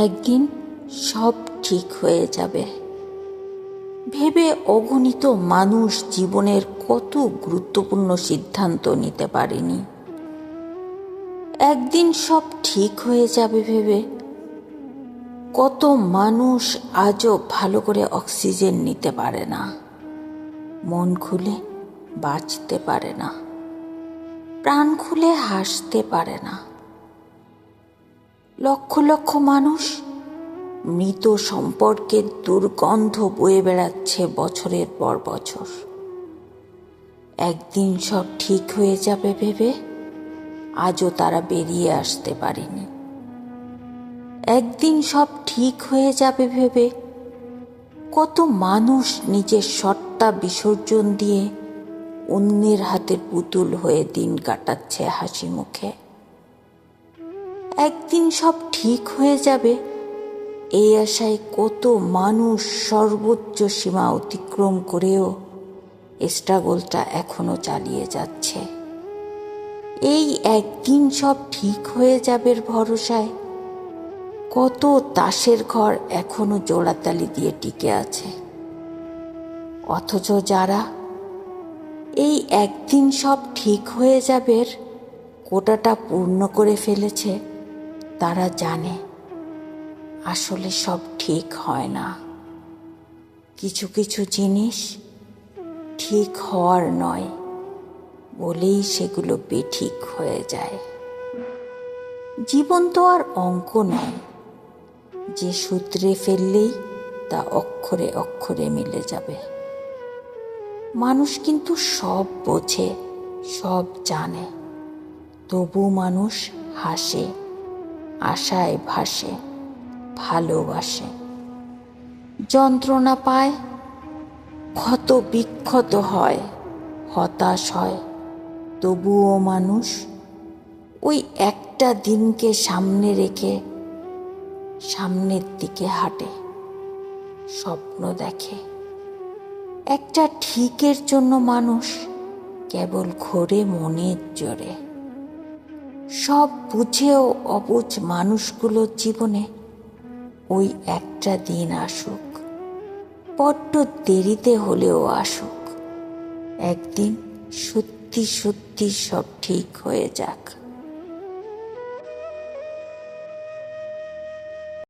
একদিন সব ঠিক হয়ে যাবে ভেবে অগণিত মানুষ জীবনের কত গুরুত্বপূর্ণ সিদ্ধান্ত নিতে পারেনি। একদিন সব ঠিক হয়ে যাবে ভেবে কত মানুষ আজও ভালো করে অক্সিজেন নিতে পারে না, মন খুলে বাঁচতে পারে না, প্রাণ খুলে হাসতে পারে না। লক্ষ লক্ষ মানুষ মৃত সম্পর্কের দুর্গন্ধ বয়ে বেড়াচ্ছে বছরের পর বছর। একদিন সব ঠিক হয়ে যাবে ভেবে আজও তারা বেরিয়ে আসতে পারেনি। একদিন সব ঠিক হয়ে যাবে ভেবে কত মানুষ নিজের সত্তা বিসর্জন দিয়ে অন্যের হাতের পুতুল হয়ে দিন কাটাচ্ছে হাসি মুখে। একদিন সব ঠিক হয়ে যাবে এই আশায় কত মানুষ সর্বোচ্চ সীমা অতিক্রম করেও স্ট্রাগলটা এখনো চালিয়ে যাচ্ছে। এই একদিন সব ঠিক হয়ে যাবে ভরসায় কত তাসের ঘর এখনো জোড়াতালি দিয়ে টিকে আছে। অথচ যারা এই একদিন সব ঠিক হয়ে যাবে কোটাটা পূর্ণ করে ফেলেছে, তারা জানে আসলে সব ঠিক হয় না। কিছু কিছু জিনিস ঠিক হওয়ার নয় বলেই সেগুলো বেঠিক হয়ে যায়। জীবন তো আর অঙ্ক নয় যে সূত্রে ফেললেই তা অক্ষরে অক্ষরে মিলে যাবে। মানুষ কিন্তু সব বোঝে, সব জানে, তবু মানুষ হাসে, আশায় ভাসে, ভালোবাসে, যন্ত্রণা পায়, ক্ষত বিক্ষত হয়, হতাশ হয়, তবুও মানুষ ওই একটা দিনকে সামনে রেখে সামনের দিকে হাঁটে, স্বপ্ন দেখে। একটা ঠিকের জন্য মানুষ কেবল ঘোরে মনের জোরে। সব বুঝেও অবুঝ মানুষগুলোর জীবনে ওই একটা দিন আসুক, বড্ড দেরিতে হলেও আসুক। একদিন সত্যি সত্যি সব ঠিক হয়ে যাক।